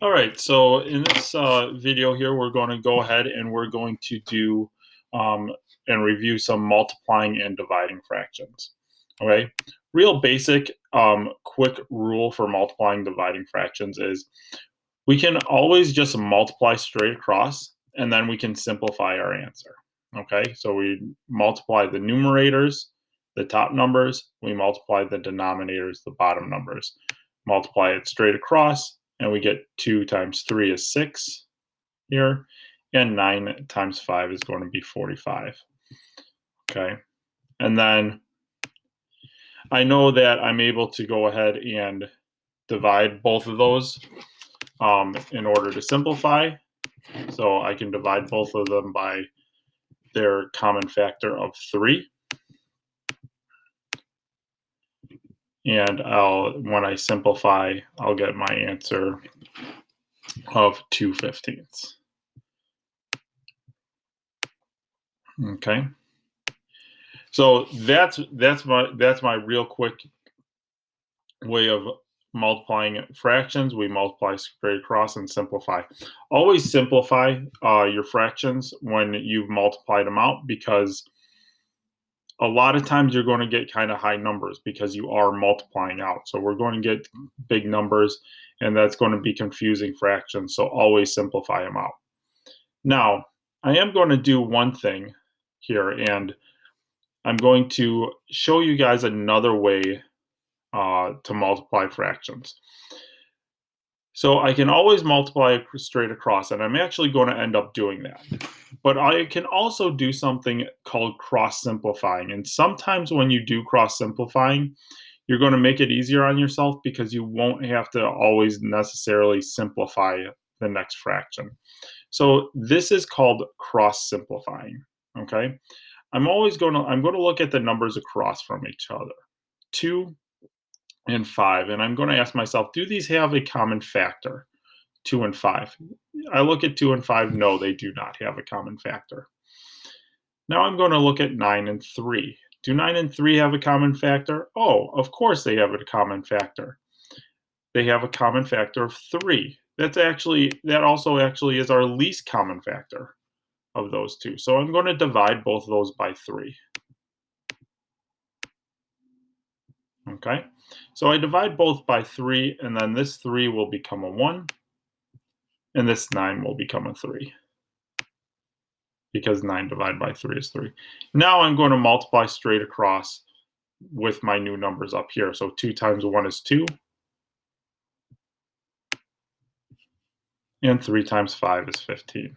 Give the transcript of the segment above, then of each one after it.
All right, so in this video here, we're going to go ahead and we're going to do um, and review some multiplying and dividing fractions. Okay, real basic, quick rule for multiplying, dividing fractions is we can always just multiply straight across and then we can simplify our answer. Okay, so we multiply the numerators, the top numbers, we multiply the denominators, the bottom numbers, multiply it straight across, and we get 2 times 3 is 6 here, and 9 times 5 is going to be 45. Okay, and then I know that I'm able to go ahead and divide both of those in order to simplify. So I can divide both of them by their common factor of 3. And when I simplify, I'll get my answer of 2/15. Okay. So that's my real quick way of multiplying fractions. We multiply straight across and simplify. Always simplify your fractions when you've multiplied them out, because a lot of times you're going to get kind of high numbers because you are multiplying out. So we're going to get big numbers, and that's going to be confusing fractions. So always simplify them out. Now, I am going to do one thing here, and I'm going to show you guys another way to multiply fractions. So I can always multiply straight across, and I'm actually going to end up doing that. But I can also do something called cross simplifying. And sometimes when you do cross simplifying, you're going to make it easier on yourself because you won't have to always necessarily simplify the next fraction. So this is called cross simplifying. Okay. I'm going to look at the numbers across from each other. 2 and 5, and I'm going to ask myself, do these have a common factor? 2 and 5. I look at 2 and 5, no, they do not have a common factor. Now I'm going to look at 9 and 3. Do 9 and 3 have a common factor? Oh, of course they have a common factor. They have a common factor of 3. That also actually is our least common factor of those two. So I'm going to divide both of those by 3. Okay, so I divide both by 3, and then this 3 will become a 1, and this 9 will become a 3, because 9 divided by 3 is 3. Now I'm going to multiply straight across with my new numbers up here. So 2 times 1 is 2, and 3 times 5 is 15.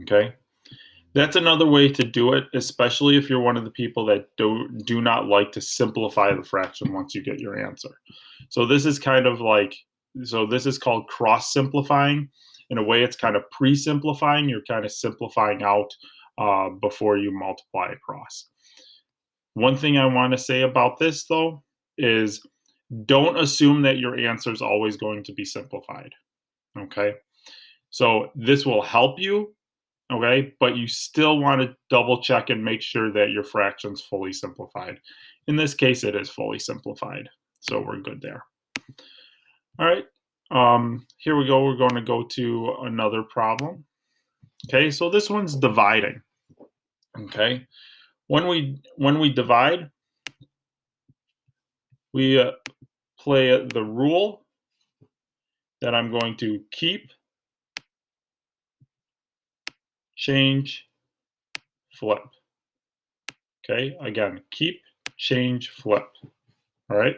Okay, that's another way to do it, especially if you're one of the people that do not like to simplify the fraction once you get your answer. So this is called cross simplifying. In a way, it's kind of pre-simplifying. You're kind of simplifying out before you multiply across. One thing I want to say about this, though, is don't assume that your answer is always going to be simplified. Okay, so this will help you. Okay, but you still want to double check and make sure that your fraction's fully simplified. In this case, it is fully simplified, so we're good there. All right, here we go. We're going to go to another problem. Okay, so this one's dividing. Okay, when we divide, we play the rule that I'm going to keep, change, flip. Okay, again, keep, change, flip. All right,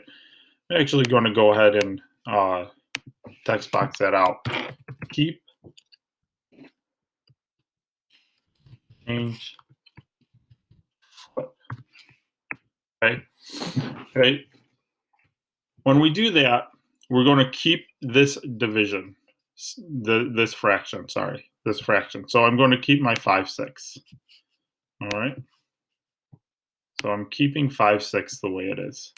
I'm actually going to go ahead and text box that out. Keep, change, flip. Okay. Okay. When we do that, we're going to keep this division, this fraction. Sorry, this fraction. So I'm going to keep my 5/6. All right. So I'm keeping 5/6 the way it is.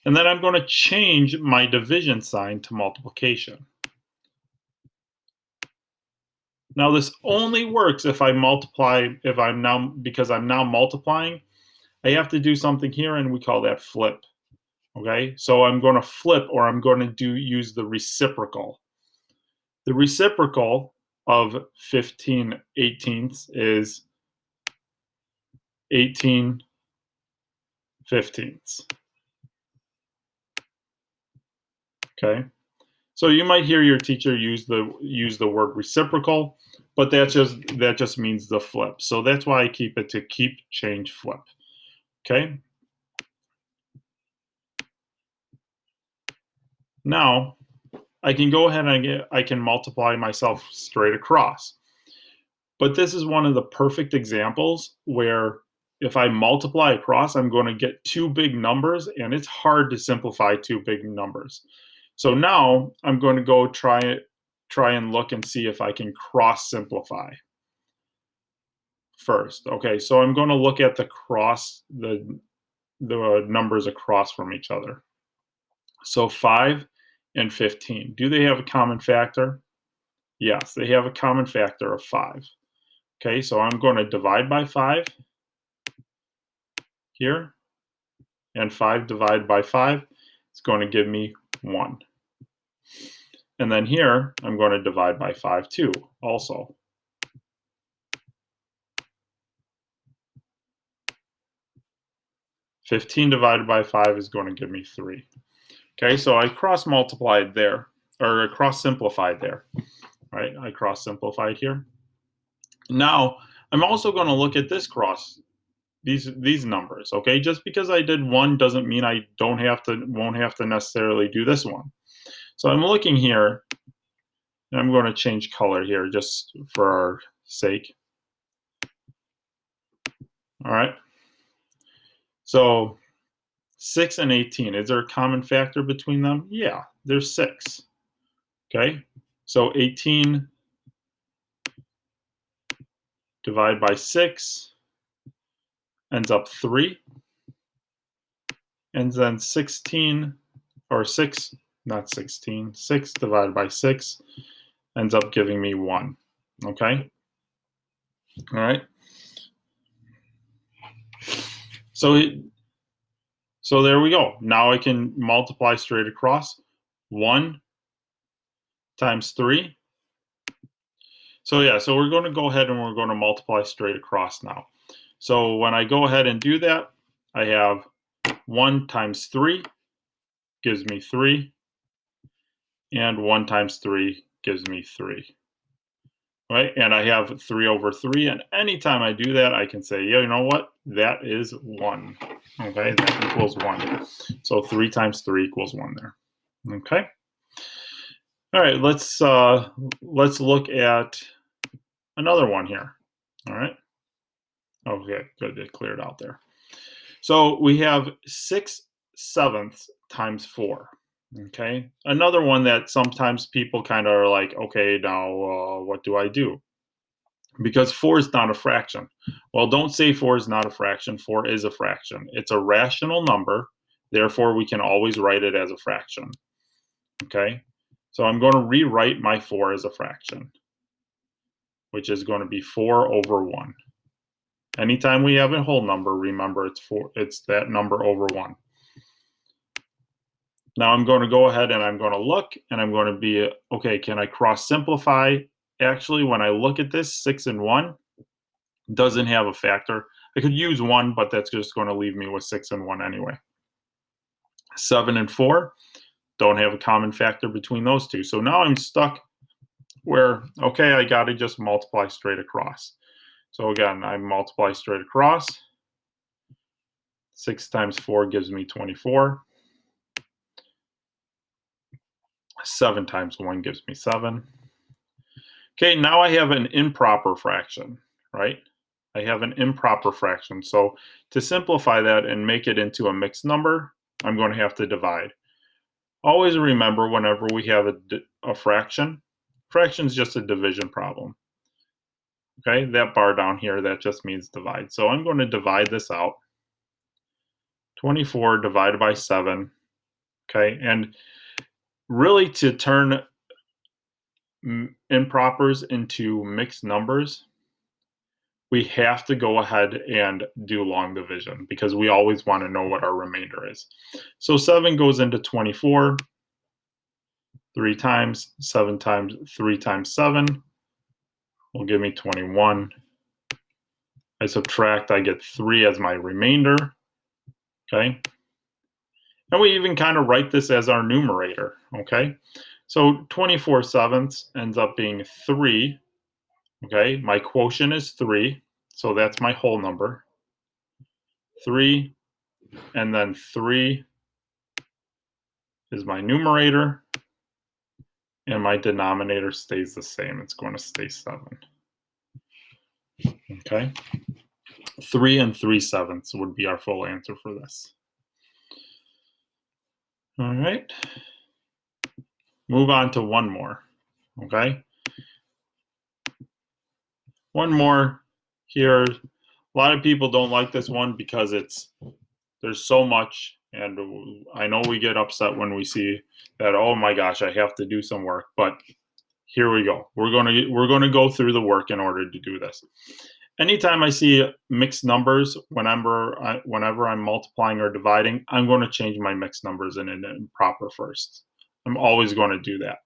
And then I'm going to change my division sign to multiplication. Now this only works if I multiply, because I'm now multiplying, I have to do something here, and we call that flip. Okay, so I'm going to flip, or I'm going to use the reciprocal. The reciprocal of 15/18 is 18/15. Okay, so you might hear your teacher use the word reciprocal, but that just means the flip. So that's why I keep it to keep, change, flip. Okay. Now I can go ahead and I can multiply myself straight across. But this is one of the perfect examples where if I multiply across, I'm going to get two big numbers, and it's hard to simplify two big numbers. So now I'm going to go try and look and see if I can cross simplify first. Okay, so I'm going to look at the numbers across from each other. So 5 and 15. Do they have a common factor? Yes, they have a common factor of 5. Okay, so I'm going to divide by 5 here, and 5 divided by 5 is going to give me 1. And then here, I'm going to divide by 5 too, also. "15 divided by 5 is going to give me 3. Okay, so I cross multiplied there, or I cross simplified there, right? I cross simplified here. Now, I'm also going to look at this cross, these numbers, okay? Just because I did one doesn't mean I won't have to necessarily do this one. So I'm looking here, and I'm going to change color here just for our sake. All right. So 6 and 18, is there a common factor between them? Yeah, there's 6. Okay. So 18 divided by 6 ends up 3. And then 16, or 6, not 16, 6 divided by 6 ends up giving me 1. Okay. All right. So so there we go. Now I can multiply straight across. 1 times 3. So yeah, so we're going to go ahead and we're going to multiply straight across now. So when I go ahead and do that, I have 1 times 3 gives me 3, and 1 times 3 gives me 3. Right? And I have 3 over 3, and anytime I do that, I can say, yeah, you know what? That is 1. Okay, that equals 1. So 3 times 3 equals 1 there. Okay. All right, let's look at another one here. All right. Okay, good. It cleared out there. So we have 6/7 times 4. Okay. Another one that sometimes people kind of are like, okay, now what do I do? Because 4 is not a fraction. Well, don't say 4 is not a fraction. 4 is a fraction. It's a rational number. Therefore, we can always write it as a fraction. Okay. So I'm going to rewrite my 4 as a fraction, which is going to be 4 over 1. Anytime we have a whole number, remember it's that number over 1. Now I'm going to go ahead and I'm going to look, and I'm going to be, okay, can I cross simplify? Actually, when I look at this, 6 and 1 doesn't have a factor. I could use 1, but that's just going to leave me with 6 and 1 anyway. 7 and 4 don't have a common factor between those two. So now I'm stuck where, okay, I got to just multiply straight across. So again, I multiply straight across. 6 times 4 gives me 24. 7 times 1 gives me 7. Okay, now I have an improper fraction, right? I have an improper fraction. So to simplify that and make it into a mixed number, I'm going to have to divide. Always remember, whenever we have a fraction is just a division problem. Okay, that bar down here, that just means divide. So I'm going to divide this out. 24 divided by 7. Okay, and really to turn impropers into mixed numbers, we have to go ahead and do long division because we always want to know what our remainder is. So 7 goes into 24 3 times. 7 times 3 times 7 will give me 21. I subtract, I get 3 as my remainder. Okay. And we even kind of write this as our numerator. Okay. So 24 sevenths ends up being 3. Okay. My quotient is 3. So that's my whole number. 3. And then 3 is my numerator. And my denominator stays the same. It's going to stay 7. Okay. 3 and 3/7 would be our full answer for this. All right. Move on to one more. Okay. One more here. A lot of people don't like this one because there's so much, and I know we get upset when we see that, oh my gosh, I have to do some work, but here we go. We're going to go through the work in order to do this. Anytime I see mixed numbers, whenever I'm multiplying or dividing, I'm going to change my mixed numbers in improper first. I'm always going to do that.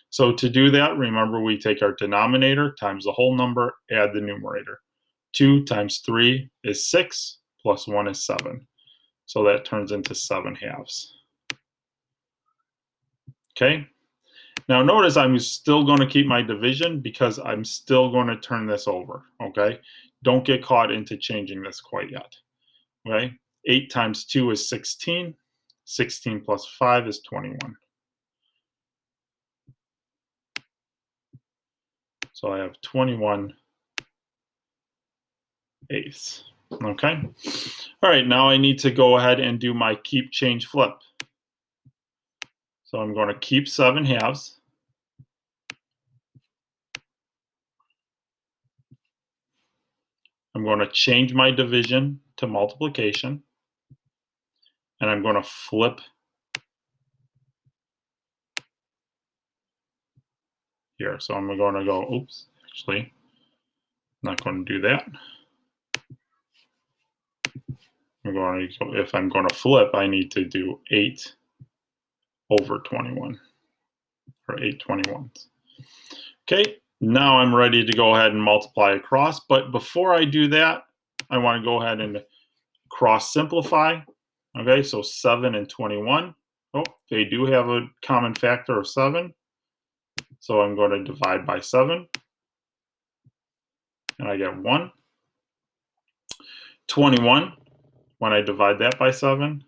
So to do that, remember we take our denominator times the whole number, add the numerator. 2 times 3 is 6, plus 1 is 7. So that turns into 7/2. Okay. Now notice I'm still going to keep my division because I'm still going to turn this over. Okay. Don't get caught into changing this quite yet. Okay. 8 times 2 is 16. 16 plus 5 is 21. So I have 21/8. Okay. All right. Now I need to go ahead and do my keep, change, flip. So I'm going to keep 7/2. I'm going to change my division to multiplication. And I'm going to flip here. So I'm going to go, oops, actually, I'm not going to do that. If I'm going to flip, I need to do 8 over 21, or 8/21. Okay, now I'm ready to go ahead and multiply across. But before I do that, I want to go ahead and cross simplify. Okay, so 7 and 21. Oh, they do have a common factor of 7. So I'm going to divide by 7. And I get 1. 21, when I divide that by 7,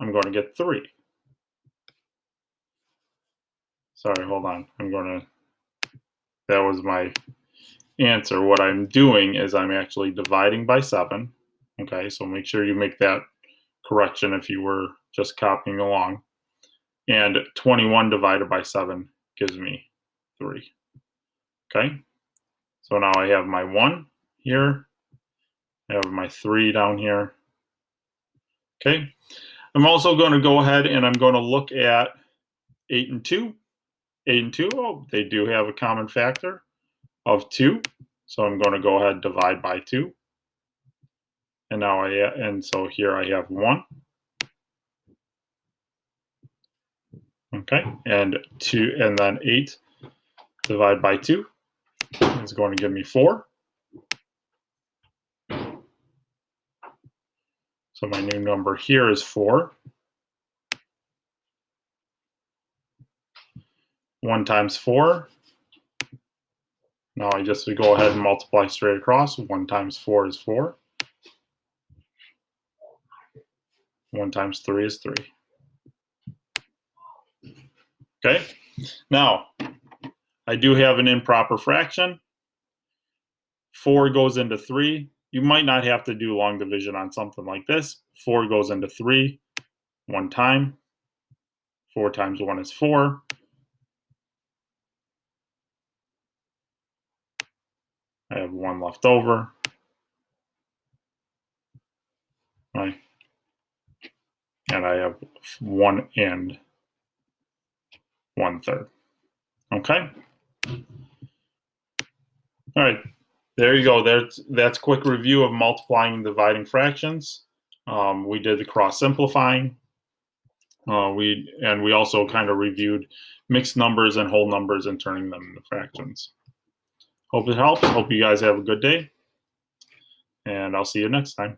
I'm going to get 3. Sorry, hold on. That was my answer. What I'm doing is I'm actually dividing by 7. Okay, so make sure you make that correction if you were just copying along. And 21 divided by 7 gives me 3. Okay, so now I have my 1 here. I have my 3 down here. Okay, I'm also going to go ahead and I'm going to look at 8 and 2. 8 and 2, oh, they do have a common factor of 2. So I'm going to go ahead and divide by 2. And now so here I have 1. Okay, and 2, and then 8 divided by 2 is going to give me 4. So my new number here is 4. 1 times 4. Now I just go ahead and multiply straight across. 1 times 4 is 4. 1 times 3 is 3. Okay, now I do have an improper fraction. 4 goes into 3. You might not have to do long division on something like this. 4 goes into 3 one time. 4 times 1 is 4. I have 1 left over. Right. And I have 1 and 1/3. Okay. All right, there you go. That's a quick review of multiplying and dividing fractions. We did the cross simplifying. We also kind of reviewed mixed numbers and whole numbers and turning them into fractions. Hope it helps. Hope you guys have a good day, and I'll see you next time.